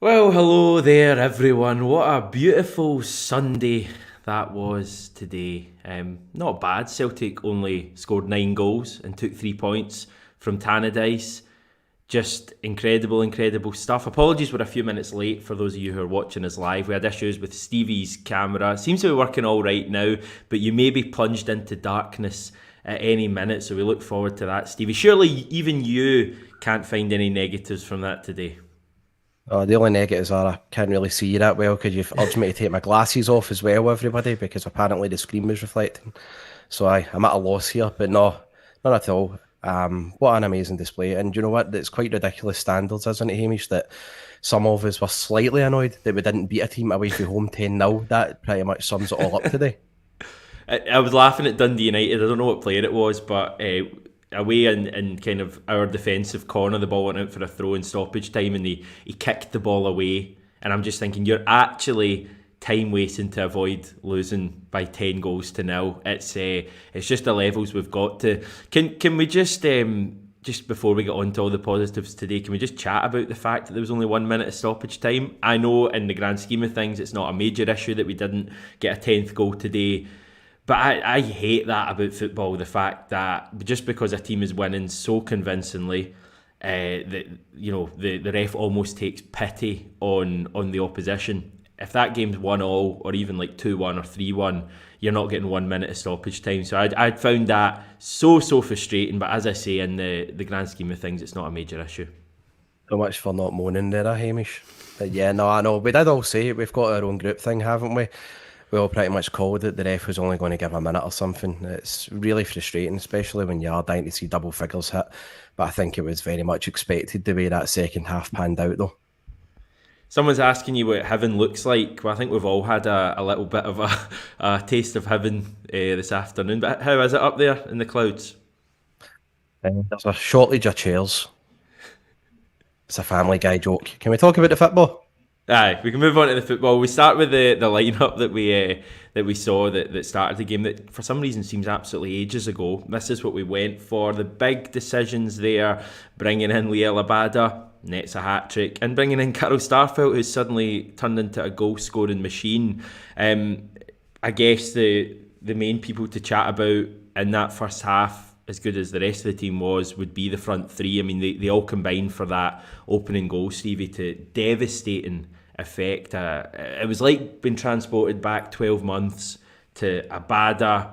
Well, hello there, everyone. What a beautiful Sunday that was today. Not bad. Celtic only scored 9 goals and took 3 points from Tannadice. Just incredible stuff. Apologies, we're a few minutes late for those of you who are watching us live. We had issues with Stevie's camera. Seems to be working all right now, but you may be plunged into darkness at any minute, so we look forward to that, Stevie. Surely even you can't find any negatives from that today. The only negatives are I can't really see you that well because you've urged me to take my glasses off as well, everybody, because apparently the screen was reflecting. So I'm at a loss here, but no, not at all. What an amazing display. And you know what? It's quite ridiculous standards, isn't it, Hamish, that some of us were slightly annoyed that we didn't beat a team away from home 10-0. That pretty much sums it all up today. I was laughing at Dundee United. I don't know what player it was, but away in kind of our defensive corner, the ball went out for a throw in stoppage time, and he kicked the ball away. And I'm just thinking, you're actually time wasting to avoid losing by 10 goals to 0. It's just the levels we've got to. Can we just before we get on to all the positives today, can we just chat about the fact that there was only 1 minute of stoppage time? I know in the grand scheme of things, it's not a major issue that we didn't get a 10th goal today. But I hate that about football, the fact that just because a team is winning so convincingly, that the ref almost takes pity on the opposition. If that game's 1-1 or even like 2-1 or 3-1, you're not getting 1 minute of stoppage time. So I'd found that so frustrating. But as I say, in the grand scheme of things, it's not a major issue. So much for not moaning there, Hamish. But yeah, no, I know. We did all say we've got our own group thing, haven't we? We all pretty much called it. The ref was only going to give a minute or something. It's really frustrating, especially when you are dying to see double figures hit. But I think it was very much expected the way that second half panned out, though. Someone's asking you what heaven looks like. Well, I think we've all had a little bit of a taste of heaven this afternoon. But how is it up there in the clouds? There's a shortage of chairs. It's a Family Guy joke. Can we talk about the football? Aye, we can move on to the football. We start with the lineup that we saw that started the game that for some reason seems absolutely ages ago. This is what we went for. The big decisions there, bringing in Liel Abada, nets a hat-trick, and bringing in Carol Starfelt, who's suddenly turned into a goal-scoring machine. I guess the main people to chat about in that first half, as good as the rest of the team was, would be the front three. I mean, they all combined for that opening goal, Stevie, to devastating effect. It was like being transported back 12 months to Abada,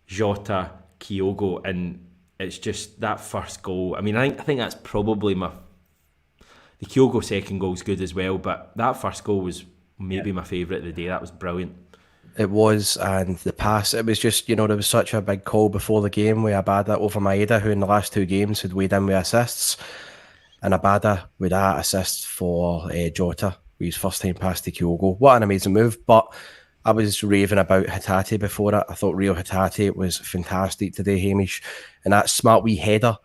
Jota, Kyogo, and it's just that first goal. I mean, I think that's probably the Kyogo second goal's good as well, but that first goal was maybe my favourite of the day. That was brilliant. It was, and the pass, it was just, there was such a big call before the game with Abada over Maeda, who in the last two games had weighed in with assists, and Abada with that assist for Jota, with his first time pass to Kyogo. What an amazing move, but I was raving about Hatate before it. I thought Rio Hatate was fantastic today, Hamish, and that smart wee header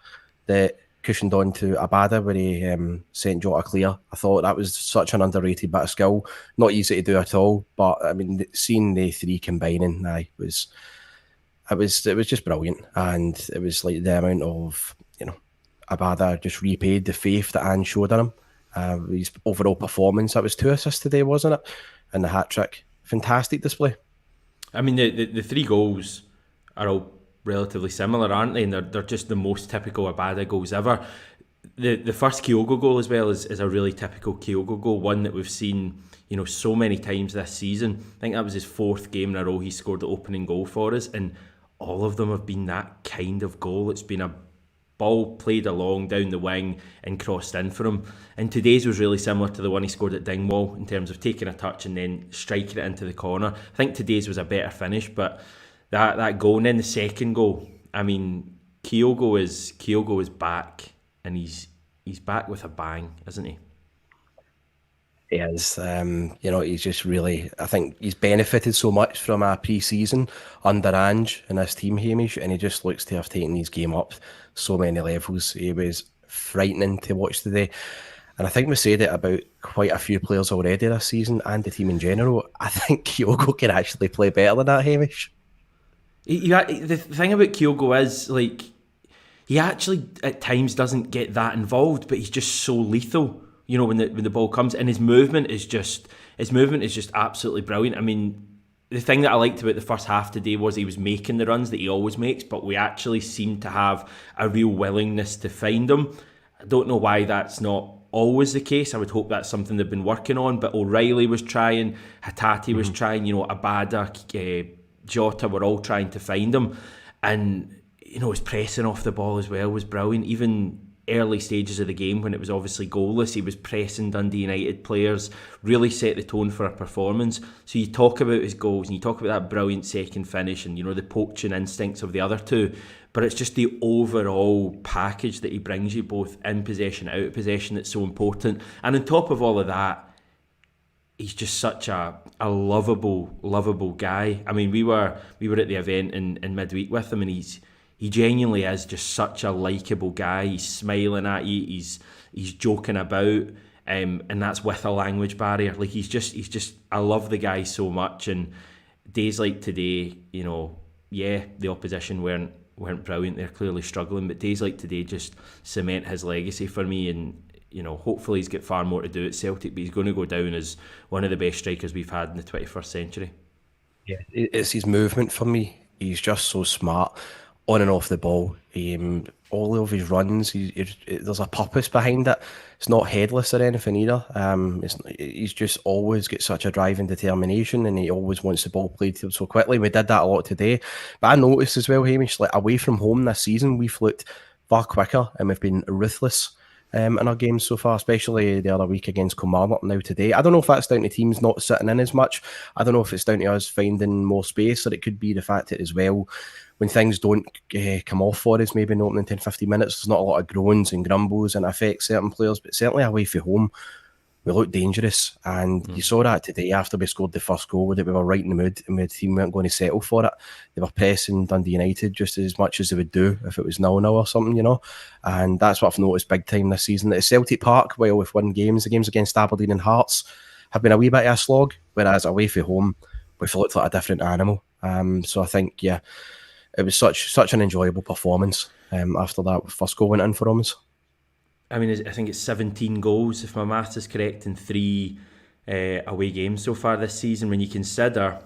that cushioned on to Abada where he sent Jota clear. I thought that was such an underrated bit of skill. Not easy to do at all, but I mean, seeing the three combining, it was just brilliant. And it was like the amount of, Abada just repaid the faith that Anne showed in him. His overall performance, that was 2 assists today, wasn't it? And the hat-trick. Fantastic display. I mean, the three goals are all relatively similar, aren't they? And they're just the most typical Abada goals ever. The first Kyogo goal as well is a really typical Kyogo goal, one that we've seen so many times this season. I think that was his 4th game in a row he scored the opening goal for us, and all of them have been that kind of goal. It's been a ball played along down the wing and crossed in for him. And today's was really similar to the one he scored at Dingwall in terms of taking a touch and then striking it into the corner. I think today's was a better finish, but that goal and then the second goal, I mean, Kyogo is back, and he's back with a bang, isn't he? He is. He's just really, I think he's benefited so much from a pre-season under Ange and his team, Hamish, and he just looks to have taken his game up so many levels. He was frightening to watch today. And I think we said it about quite a few players already this season and the team in general. I think Kyogo can actually play better than that, Hamish. The thing about Kyogo is, like, he actually at times doesn't get that involved, but he's just so lethal. when the ball comes, and his movement is just absolutely brilliant. I mean, the thing that I liked about the first half today was he was making the runs that he always makes, but we actually seemed to have a real willingness to find them. I don't know why that's not always the case. I would hope that's something they've been working on, but O'Reilly was trying, Hatate was trying, Abada, Jota were all trying to find him, and his pressing off the ball as well was brilliant. Even early stages of the game when it was obviously goalless, he was pressing Dundee United players, really set the tone for a performance. So you talk about his goals and you talk about that brilliant second finish and the poaching instincts of the other two, but it's just the overall package that he brings you, both in possession, out of possession, that's so important. And on top of all of that, he's just such a lovable guy. I mean, we were at the event in midweek with him, and he genuinely is just such a likeable guy. He's smiling at you, he's joking about, and that's with a language barrier. Like he's just I love the guy so much. And days like today, the opposition weren't brilliant. They're clearly struggling, but days like today just cement his legacy for me. And hopefully he's got far more to do at Celtic, but he's going to go down as one of the best strikers we've had in the 21st century. Yeah, it's his movement for me. He's just so smart on and off the ball. All of his runs, there's a purpose behind it. It's not headless or anything either. He's just always got such a drive and determination, and he always wants the ball played to him so quickly. We did that a lot today. But I noticed as well, Hamish, like away from home this season, we've looked far quicker and we've been ruthless in our games so far, especially the other week against Kilmarnock, now today. I don't know if that's down to teams not sitting in as much. I don't know if it's down to us finding more space, or it could be the fact that as well, when things don't come off for us, maybe in the opening 10-15 minutes, there's not a lot of groans and grumbles, and it affects certain players, but certainly away from home, we look dangerous. And you saw that today after we scored the first goal, that we were right in the mood and the team weren't going to settle for it. They were pressing Dundee United just as much as they would do if it was 0-0 or something, And that's what I've noticed big time this season. At Celtic Park, while we've won games, the games against Aberdeen and Hearts have been a wee bit of a slog, whereas away from home, we've looked like a different animal. So I think, it was such an enjoyable performance after that first goal went in for us. I mean, I think it's 17 goals, if my maths is correct, in 3 away games so far this season. When you consider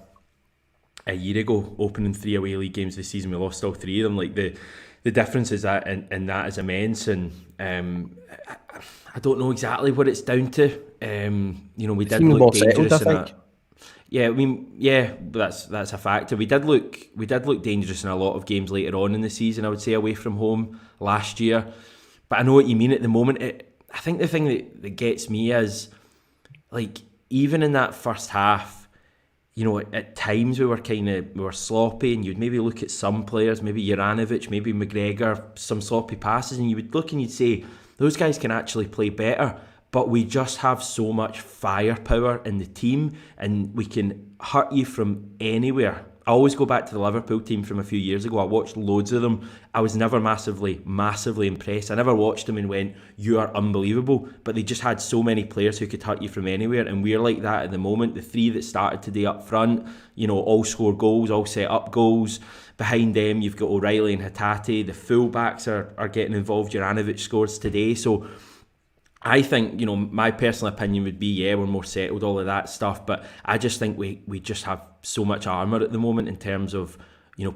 a year ago, opening 3 away league games this season, we lost all 3 of them. Like the difference is that in that is immense, and I don't know exactly what it's down to. We did look dangerous in that. Yeah, I mean, that's a factor. We did look dangerous in a lot of games later on in the season, I would say, away from home last year. But I know what you mean at the moment. I think the thing that gets me is, like, even in that first half, at times we were sloppy, and you'd maybe look at some players, maybe Juranovic, maybe McGregor, some sloppy passes, and you would look and you'd say, those guys can actually play better. But we just have so much firepower in the team, and we can hurt you from anywhere. I always go back to the Liverpool team from a few years ago. I watched loads of them. I was never massively impressed. I never watched them and went, you are unbelievable. But they just had so many players who could hurt you from anywhere, and we're like that at the moment. The 3 that started today up front, all score goals, all set up goals. Behind them, you've got O'Reilly and Hatate. The full-backs are getting involved. Juranovic scores today. So I think, my personal opinion would be, we're more settled, all of that stuff, but I just think we just have so much armour at the moment in terms of,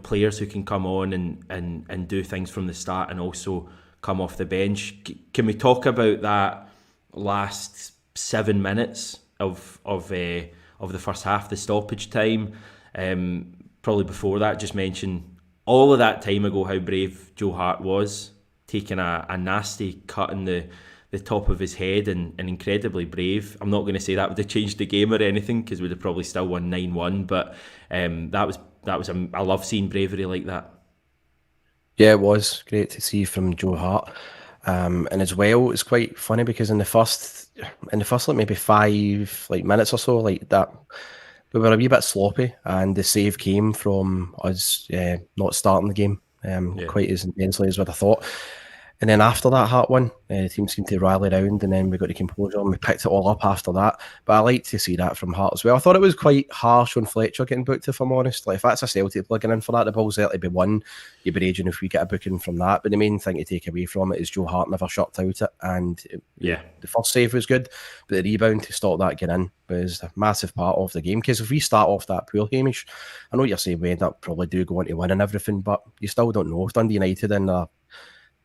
players who can come on and do things from the start and also come off the bench. Can we talk about that last 7 minutes of the first half, the stoppage time? Probably before that, just mention all of that time ago how brave Joe Hart was, taking a nasty cut in the top of his head, and incredibly brave. I'm not going to say that would have changed the game or anything, because we'd have probably still won 9-1, but I love seeing bravery like that. Yeah, it was great to see from Joe Hart. And as well, it's quite funny because in the first like maybe 5 minutes or so, like that, we were a wee bit sloppy, and the save came from us not starting the game quite as intensely as what I thought. And then after that Hart one, the team seemed to rally round, and then we got the composure and we picked it all up after that. But I like to see that from Hart as well. I thought it was quite harsh on Fletcher getting booked, if I'm honest. Like, if that's a Celtic plugging in for that, the ball's there to be won. You'd be raging if we get a booking from that. But the main thing to take away from it is Joe Hart never shut out it. And Yeah. the first save was good, but the rebound to stop that getting in was a massive part of the game. Because if we start off that poor, Hamish, I know you're saying we end up probably do go on to win and everything, but you still don't know. If Dundee United in a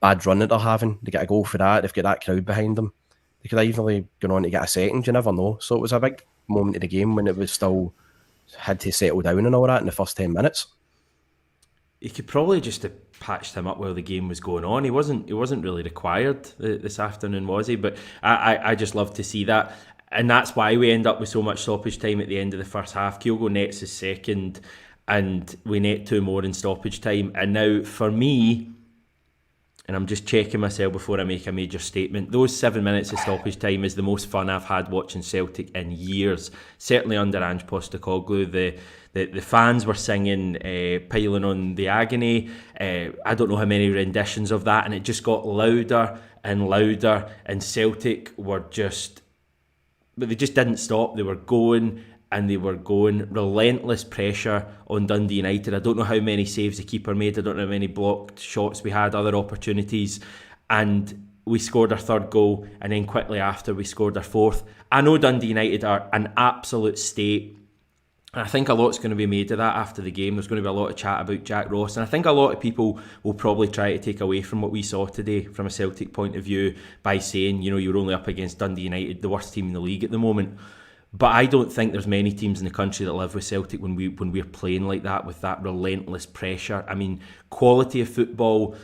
bad run that they're having, they get a goal for that, they've got that crowd behind them, they could easily go on to get a second, you never know. So it was a big moment of the game when it was still had to settle down and all that in the first 10 minutes. He could probably just have patched him up while the game was going on. He wasn't really required this afternoon, was he? But I just love to see that. And that's why we end up with so much stoppage time at the end of the first half. Kyogo nets his second, and we net 2 more in stoppage time. And now, for me, and I'm just checking myself before I make a major statement, those 7 minutes of stoppage time is the most fun I've had watching Celtic in years. Certainly under Ange Postecoglou. The fans were singing Piling on the Agony. I don't know how many renditions of that, and it just got louder and louder, and Celtic were just... But they just didn't stop. They were going and they were going. Relentless pressure on Dundee United. I don't know how many saves the keeper made. I don't know how many blocked shots we had, other opportunities. And we scored our third goal, and then quickly after we scored our fourth. I know Dundee United are an absolute state. And I think a lot's going to be made of that after the game. There's going to be a lot of chat about Jack Ross. And I think a lot of people will probably try to take away from what we saw today from a Celtic point of view by saying, you know, you're only up against Dundee United, the worst team in the league at the moment. But I don't think there's many teams in the country that live with Celtic when we're playing like that, with that relentless pressure. I mean, quality of football,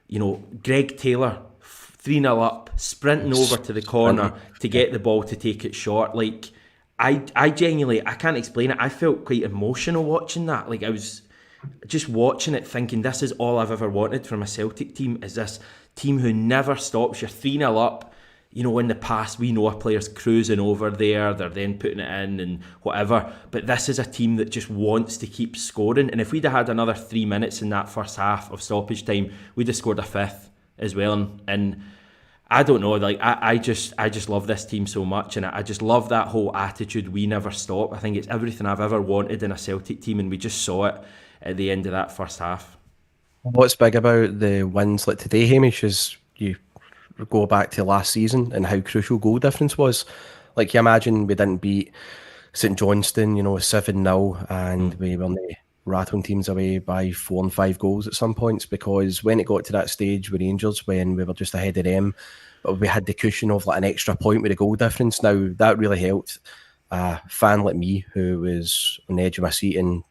you know, Greg Taylor, 3-0 up, sprinting over to the corner to get the ball to take it short. Like, I genuinely, I can't explain it. I felt quite emotional watching that. Like, I was just watching it thinking, this is all I've ever wanted from a Celtic team, is this team who never stops. You're 3-0 up. You know, in the past, we know our players cruising over there, they're then putting it in and whatever. But this is a team that just wants to keep scoring. And if we'd have had another 3 minutes in that first half of stoppage time, we'd have scored a fifth as well. And I don't know, like I just love this team so much, and I just love that whole attitude. We never stop. I think it's everything I've ever wanted in a Celtic team, and we just saw it at the end of that first half. What's big about the wins like today, Hamish, is you go back to last season and how crucial goal difference was. Like, you imagine we didn't beat St Johnstone, you know, 7-0, and we were rattling teams away by 4 and 5 goals at some points, because when it got to that stage with Rangers, when we were just ahead of them, but we had the cushion of like an extra point with the goal difference. Now, that really helped a fan like me, who was on the edge of my seat and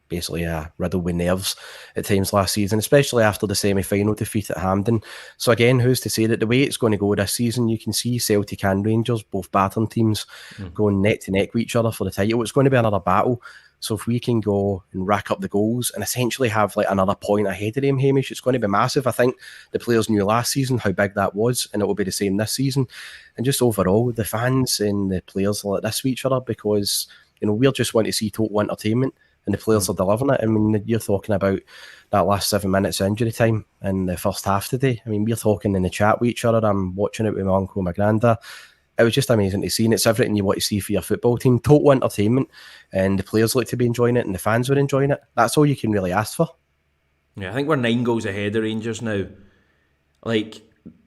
basically riddled with nerves at times last season, especially after the semi-final defeat at Hampden. So again, who's to say that the way it's going to go this season, you can see Celtic and Rangers, both battling teams, going neck to neck with each other for the title. It's going to be another battle. So if we can go and rack up the goals and essentially have like another point ahead of them, Hamish, it's going to be massive. I think the players knew last season how big that was, and it will be the same this season. And just overall, the fans and the players are like this with each other, because, you know, we're just want to see total entertainment, and the players are delivering it. I mean, you're talking about that last 7 minutes of injury time in the first half today. I mean, we're talking in the chat with each other. I'm watching it with my uncle and my granda. It was just amazing to see, and it's everything you want to see for your football team. Total entertainment, and the players like to be enjoying it, and the fans were enjoying it. That's all you can really ask for. Yeah, I think we're 9 goals ahead of Rangers now. Like,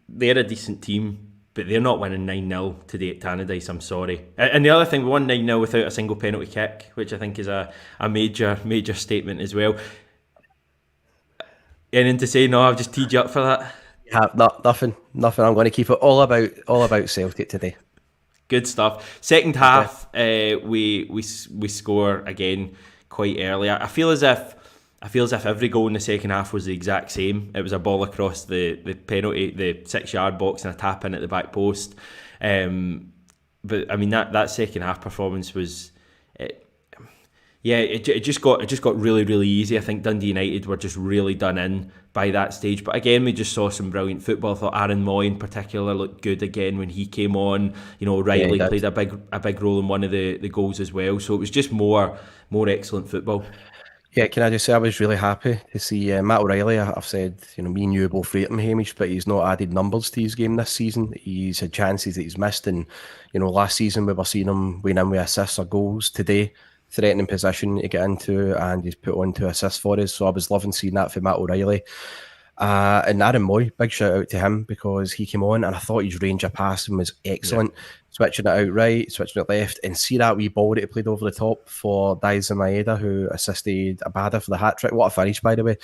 they're a decent team, but they're not winning 9-0 today at Tannadice, I'm sorry. And the other thing, we won 9-0 without a single penalty kick, which I think is a major statement as well. Anything to say? No, I've just teed you up for that. Yeah, nothing. I'm going to keep it all about Celtic today. Good stuff. Second half, we score again quite early. I feel as if every goal in the second half was the exact same. It was a ball across the penalty, the 6-yard box, and a tap in at the back post. But I mean, that second half performance was. It just got really, really easy. I think Dundee United were just really done in by that stage. But again, we just saw some brilliant football. I thought Aaron Moy in particular looked good again when he came on. You know, Riley played a big role in one of the goals as well. So it was just more excellent football. Yeah, can I just say I was really happy to see Matt O'Reilly. I've said, me and you both rate him, Hamish, but he's not added numbers to his game this season. He's had chances that he's missed, and last season we were seeing him win in with assists or goals. Today, threatening position to get into, and he's put on 2 assists for us. So I was loving seeing that for Matt O'Reilly. And Aaron Moy, big shout out to him because he came on and I thought his range of passing was excellent. Yeah. Switching it out right, switching it left, and see that wee ball that he played over the top for Daizen Maeda, who assisted Abada for the hat trick. What a finish, by the way.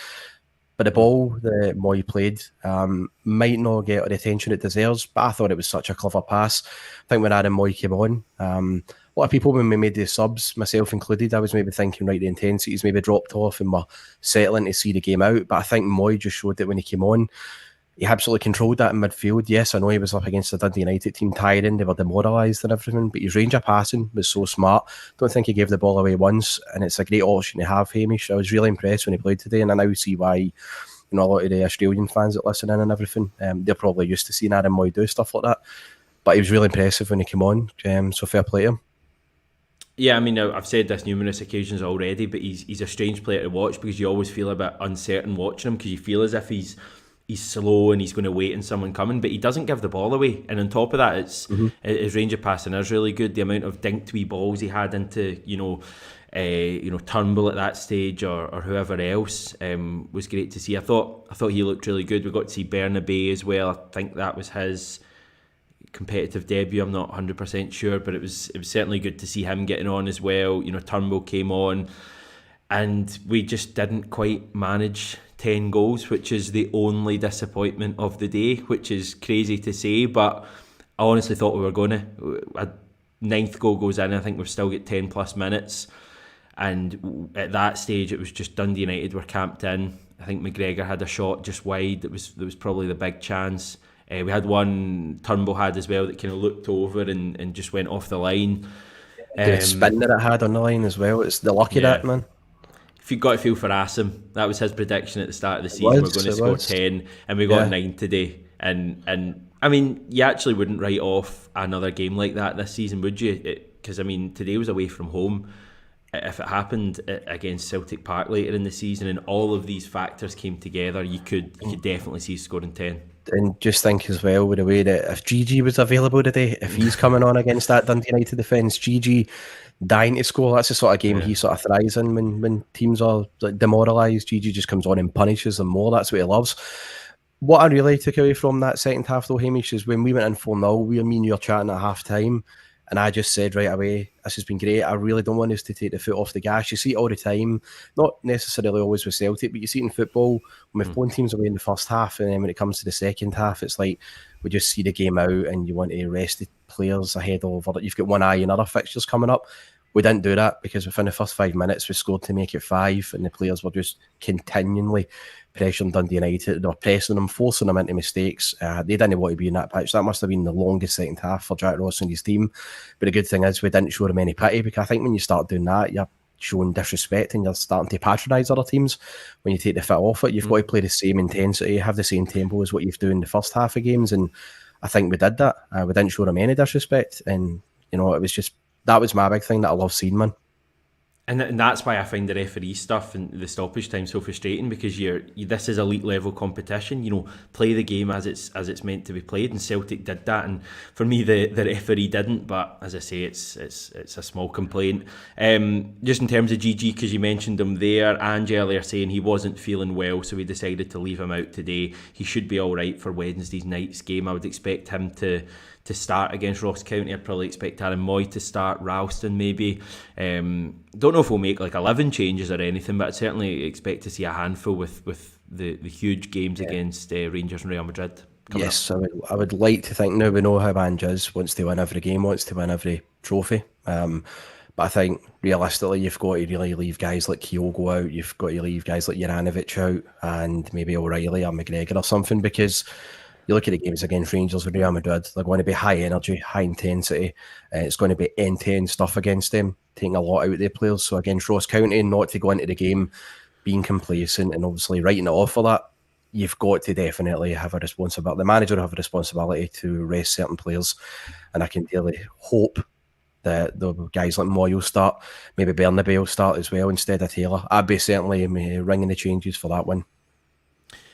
But the ball that Moy played might not get the attention it deserves, but I thought it was such a clever pass. I think when Aaron Moy came on, a lot of people, when we made the subs, myself included, I was maybe thinking, right, the intensity's maybe dropped off and we're settling to see the game out. But I think Moy just showed that when he came on, he absolutely controlled that in midfield. Yes, I know he was up against the Dundee United team tiring, they were demoralised and everything, but his range of passing was so smart. Don't think he gave the ball away once, and it's a great option to have, Hamish. I was really impressed when he played today, and I now see why a lot of the Australian fans that listen in and everything, they're probably used to seeing Aaron Moy do stuff like that. But he was really impressive when he came on, so fair play to him. Yeah, I mean, I've said this numerous occasions already, but he's a strange player to watch because you always feel a bit uncertain watching him because you feel as if he's slow and he's going to wait on someone coming, but he doesn't give the ball away. And on top of that, it's his range of passing is really good. The amount of dinked wee balls he had into Turnbull at that stage or whoever else was great to see. I thought he looked really good. We got to see Bernabei as well. I think that was his competitive debut. I'm not 100% sure, but it was certainly good to see him getting on as well. Turnbull came on, and we just didn't quite manage 10 goals, which is the only disappointment of the day, which is crazy to say, but I honestly thought we were going to. A 9th goal goes in, I think we've still got 10 plus minutes, and at that stage it was just Dundee United were camped in. I think McGregor had a shot just wide. There was probably the big chance. We had one Turnbull had as well that kind of looked over and just went off the line. The spin that it had on the line as well. It's the lucky that, man. If you got to feel for Asim, that was his prediction at the start of the season. We're going to score 10, and we got 9 today. And I mean, you actually wouldn't write off another game like that this season, would you? Because I mean, today was away from home. If it happened against Celtic Park later in the season, and all of these factors came together, you could definitely see scoring 10. And just think as well with the way that if Gigi was available today, if he's coming on against that Dundee United defence, Gigi dying to score, that's the sort of game he sort of thrives in when teams are like demoralised. Gigi just comes on and punishes them more. That's what he loves. What I really took away from that second half though, Hamish, is when we went in 4-0, me and you were chatting at half time, and I just said right away, this has been great. I really don't want us to take the foot off the gas. You see it all the time, not necessarily always with Celtic, but you see it in football when we've blown teams away in the first half, and then when it comes to the second half, it's like we just see the game out and you want to rest the players ahead of other. You've got one eye on other fixtures coming up. We didn't do that because within the first 5 minutes we scored to make it 5, and the players were just continually pressuring Dundee United. They were pressing them, forcing them into mistakes. They didn't want to be in that pitch. That must have been the longest second half for Jack Ross and his team. But the good thing is we didn't show them any pity, because I think when you start doing that, you're showing disrespect and you're starting to patronise other teams. When you take the foot off it, you've got to play the same intensity, have the same tempo as what you've done in the first half of games. And I think we did that. We didn't show them any disrespect. And, it was just, that was my big thing that I love seeing, man. And that's why I find the referee stuff and the stoppage time so frustrating, because this is elite level competition. Play the game as it's meant to be played, and Celtic did that. And for me, the referee didn't. But as I say, it's a small complaint. Just in terms of Gigi, because you mentioned him there, Ange earlier saying he wasn't feeling well, so we decided to leave him out today. He should be all right for Wednesday night's game. I would expect him to start against Ross County. I'd probably expect Aaron Moy to start, Ralston maybe. Don't know if we'll make like 11 changes or anything, but I'd certainly expect to see a handful with the huge games against Rangers and Real Madrid. Yes, I would like to think, now we know how Ange is, wants to win every game, wants to win every trophy. But I think realistically you've got to really leave guys like Kyogo out, you've got to leave guys like Juranovic out, and maybe O'Reilly or McGregor or something, because you look at the games against Rangers with Real Madrid, they're going to be high energy, high intensity. It's going to be end-to-end stuff against them, taking a lot out of their players. So against Ross County, not to go into the game being complacent and obviously writing it off for that, you've got to definitely have a responsibility. The manager will have a responsibility to rest certain players. And I can really hope the guys like Moy will start, maybe Bernabeu will start as well instead of Taylor. I'd be certainly ringing the changes for that one.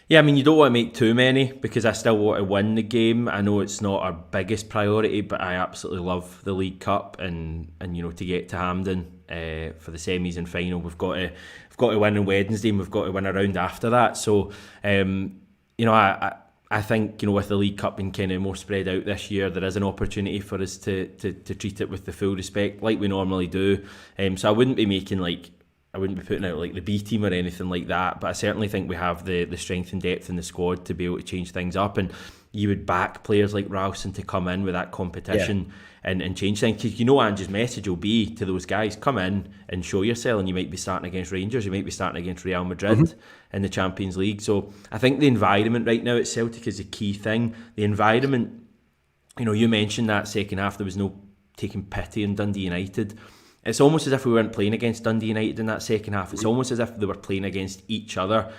Yeah, I mean, you don't want to make too many because I still want to win the game. I know it's not our biggest priority, but I absolutely love the League Cup and to get to Hampden for the semis and final, we've got to win on Wednesday and we've got to win a round after that. So, I think with the League Cup being kind of more spread out this year, there is an opportunity for us to treat it with the full respect like we normally do. So I wouldn't be putting out like the B team or anything like that, but I certainly think we have the strength and depth in the squad to be able to change things up, and you would back players like Ralston to come in with that competition and change things. Because Ange's message will be to those guys, come in and show yourself, and you might be starting against Rangers, you might be starting against Real Madrid in the Champions League. So I think the environment right now at Celtic is a key thing. The environment, you mentioned that second half there was no taking pity in Dundee United. It's almost as if we weren't playing against Dundee United in that second half. It's almost as if they were playing against each other,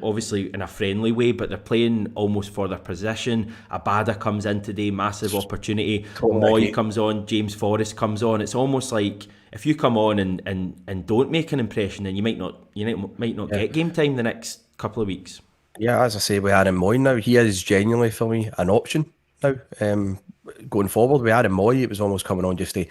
obviously in a friendly way, but they're playing almost for their position. Abada comes in today, massive opportunity. Moy comes on, James Forrest comes on. It's almost like if you come on and don't make an impression, then you might not get game time the next couple of weeks. Yeah, as I say, we had him Moy now. He is genuinely for me an option now. Going forward, we had him Moy. It was almost coming on just to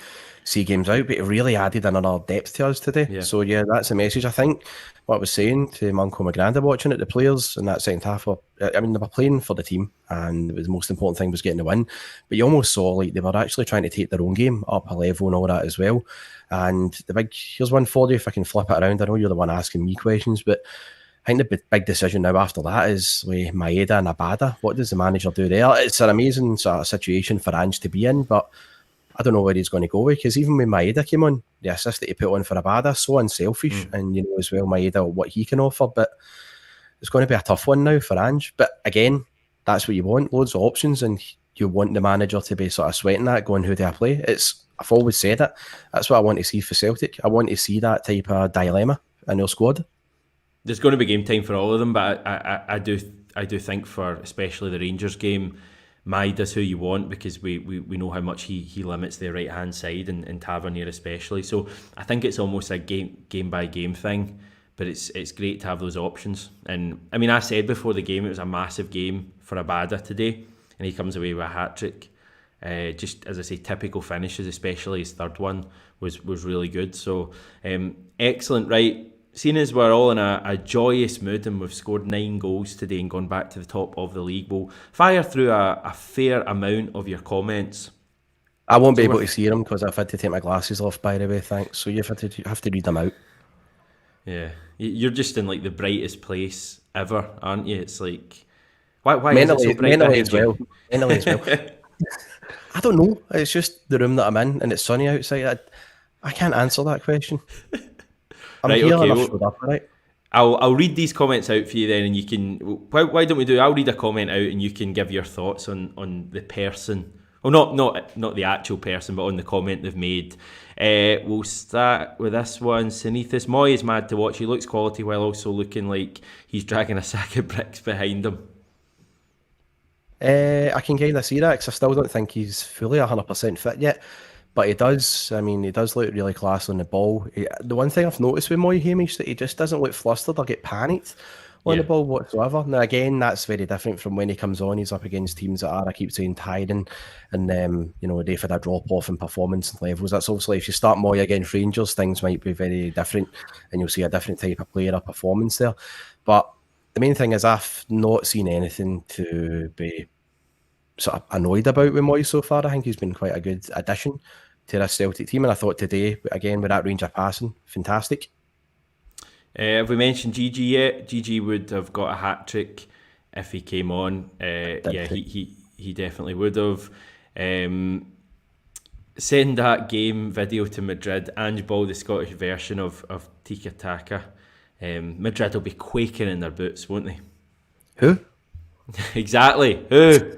see games out, but it really added another depth to us today. Yeah. So yeah, that's a message. I think what I was saying to my uncle, my granddad watching it, the players in that second half they were playing for the team, and the most important thing was getting the win. But you almost saw like they were actually trying to take their own game up a level and all that as well. And here's one for you if I can flip it around. I know you're the one asking me questions, but I think the big decision now after that is with Maeda and Abada. What does the manager do there? It's an amazing sort of situation for Ange to be in, but I don't know where he's going to go with, because even when Maeda came on, the assist that he put on for Abada, so unselfish, and as well Maeda, what he can offer, but it's going to be a tough one now for Ange. But again, that's what you want, loads of options, and you want the manager to be sort of sweating that, going, who do I play? I've always said it, that's what I want to see for Celtic. I want to see that type of dilemma in their squad. There's going to be game time for all of them, but I do think for especially the Rangers game, Maeda's who you want, because we know how much he limits their right hand side and Tavernier especially. So I think it's almost a game by game thing, but it's great to have those options. And I mean, I said before the game it was a massive game for Abada today, and he comes away with a hat trick. Just as I say, typical finishes, especially his third one was really good. So excellent, right? Seeing as we're all in a joyous mood and we've scored 9 goals today and gone back to the top of the league, we'll fire through a fair amount of your comments. I won't be able to see them because I've had to take my glasses off, by the way, thanks. So you have to read them out. Yeah, you're just in like the brightest place ever, aren't you? It's like, why mentally, is it so bright? Mentally as well. Mentally as well. I don't know. It's just the room that I'm in and it's sunny outside. I can't answer that question. I'm right, here okay. and I've showed up, right? I'll read these comments out for you then, and you can. Why don't we do? I'll read a comment out, and you can give your thoughts on the person. Well, not the actual person, but on the comment they've made. We'll start with this one. Sinethus Moy is mad to watch. He looks quality while also looking like he's dragging a sack of bricks behind him. I can kind of see that because I still don't think he's fully 100% fit yet. But he does. I mean, he does look really class on the ball. The one thing I've noticed with Moy, Hamish, that he just doesn't look flustered or get panicked on the ball whatsoever. Now, again, that's very different from when he comes on. He's up against teams that are, I keep saying, tiring, and they've had a drop off in performance and levels. That's obviously, if you start Moy against Rangers, things might be very different, and you'll see a different type of player or performance there. But the main thing is, I've not seen anything to be sort of annoyed about with Moy so far. I think he's been quite a good addition to this Celtic team, and I thought today, again, with that range of passing, fantastic. Have we mentioned GG yet? GG would have got a hat trick if he came on. He definitely would have. Send that game video to Madrid. Ange Ball, the Scottish version of Tiki Taka. Madrid will be quaking in their boots, won't they? Who? Exactly. Who?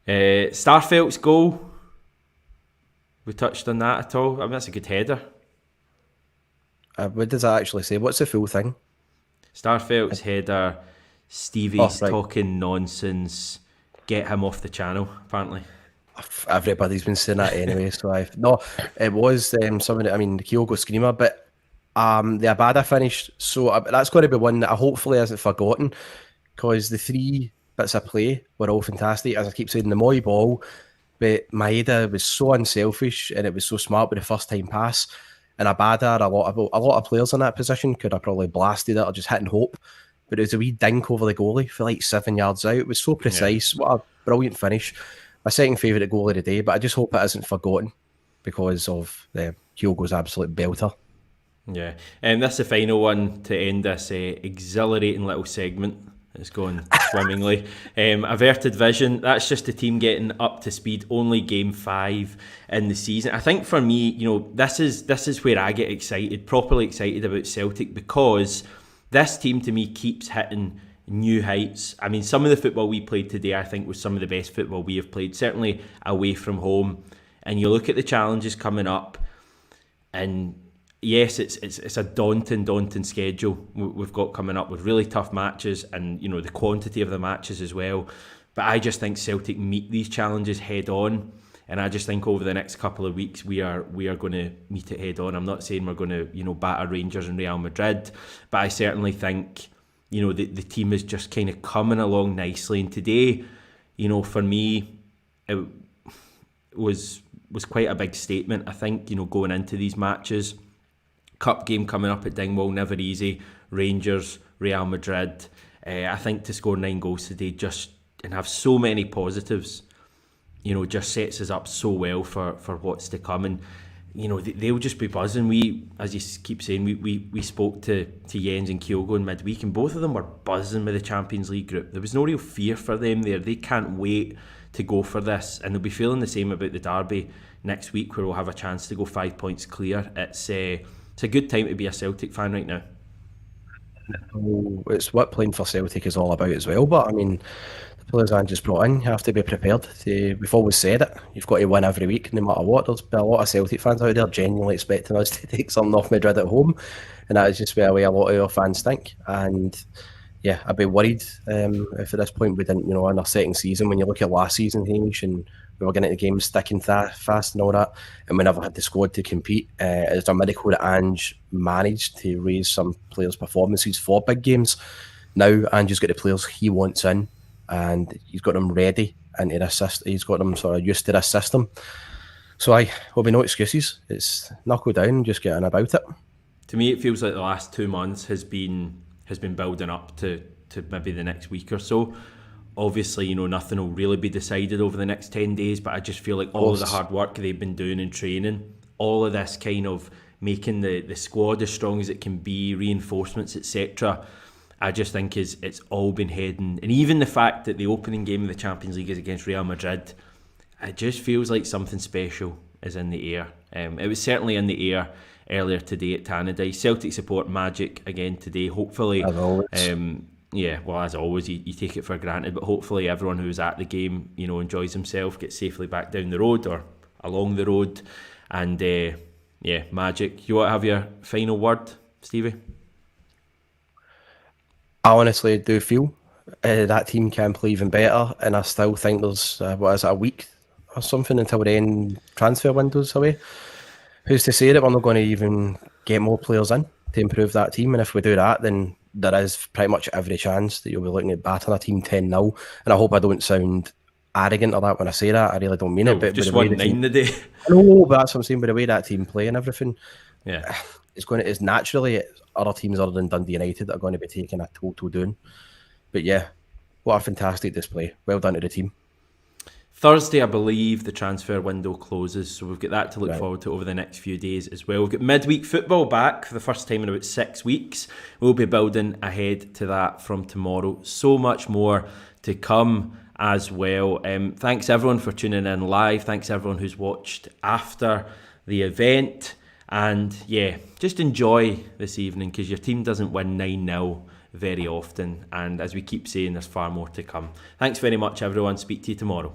Starfelt's goal. We touched on that at all? I mean, that's a good header. What does that actually say? What's the full thing? Starfelt's header. Stevie's talking nonsense. Get him off the channel, apparently. Everybody's been saying that anyway. So no, it was somebody. I mean, the Kyogo screamer, but the Abada finish. So that's going to be one that I hopefully isn't forgotten, because the three bits of play were all fantastic. As I keep saying, the Moy ball, but Maeda was so unselfish and it was so smart with the first time pass. And Abada, a lot of players in that position could have probably blasted it or just hit and hope. But it was a wee dink over the goalie for like 7 yards out. It was so precise. Yeah. What a brilliant finish. My second favourite goal of the day, but I just hope it isn't forgotten because of the Kyogo's absolute belter. Yeah, and that's the final one to end this exhilarating little segment. It's going swimmingly. Averted vision, that's just the team getting up to speed. Only game 5 in the season. I think for me, this is where I get excited, properly excited about Celtic, because this team to me keeps hitting new heights. I mean, some of the football we played today, I think, was some of the best football we have played, certainly away from home. And you look at the challenges coming up, and yes, it's a daunting schedule we've got coming up with really tough matches, and the quantity of the matches as well. But I just think Celtic meet these challenges head on, and I just think over the next couple of weeks we are going to meet it head on. I'm not saying we're going to batter Rangers and Real Madrid, but I certainly think the team is just kind of coming along nicely. And today, for me, it was quite a big statement. I think going into these matches. Cup game coming up at Dingwall, never easy. Rangers, Real Madrid. I think to score 9 goals today and have so many positives, just sets us up so well for what's to come. And they'll just be buzzing. We, as you keep saying, we spoke to Jens and Kyogo in midweek, and both of them were buzzing with the Champions League group. There was no real fear for them there. They can't wait to go for this, and they'll be feeling the same about the derby next week, where we'll have a chance to go 5 points clear. It's a good time to be a Celtic fan right now. It's what playing for Celtic is all about as well. But I mean, the players aren't just brought in. You have to be prepared. We've always said it. You've got to win every week, no matter what. There's been a lot of Celtic fans out there genuinely expecting us to take something off Madrid at home, and that is just where a lot of our fans think. And yeah, I'd be worried if at this point we didn't, in our second season, when you look at last season, Hamish, and we were getting into games sticking fast and all that, and we never had the squad to compete. It's a miracle that Ange managed to raise some players' performances for big games. Now Ange's got the players he wants in, and he's got them ready into this system. He's got them sort of used to this system. So there'll be no excuses. It's knuckle down and just getting about it. To me, it feels like the last 2 months has been building up to maybe the next week or so. Obviously, nothing will really be decided over the next 10 days, but I just feel like all of the hard work they've been doing in training, all of this kind of making the squad as strong as it can be, reinforcements, etc., I just think it's all been heading. And even the fact that the opening game of the Champions League is against Real Madrid, it just feels like something special is in the air. It was certainly in the air earlier today at Tannadice. Celtic support magic again today. Hopefully, yeah, well, as always, you take it for granted, but hopefully everyone who was at the game, enjoys himself, gets safely back down the road or along the road, and yeah, magic. You want to have your final word, Stevie? I honestly do feel that team can play even better, and I still think there's a week or something until the end transfer windows away. Who's to say that we're not going to even get more players in to improve that team? And if we do that, then there is pretty much every chance that you'll be looking at battering a team 10-0. And I hope I don't sound arrogant or that when I say that. I really don't mean it. But just won 9 today. No, but that's what I'm saying. By the way that team play and everything, yeah, it's naturally other teams other than Dundee United that are going to be taking a total down. But yeah, what a fantastic display. Well done to the team. Thursday, I believe, the transfer window closes, so we've got that to look forward to over the next few days as well. We've got midweek football back for the first time in about 6 weeks. We'll be building ahead to that from tomorrow. So much more to come as well. Thanks everyone for tuning in live. Thanks everyone who's watched after the event. And yeah, just enjoy this evening, because your team doesn't win 9-0 very often. And as we keep saying, there's far more to come. Thanks very much, everyone. Speak to you tomorrow.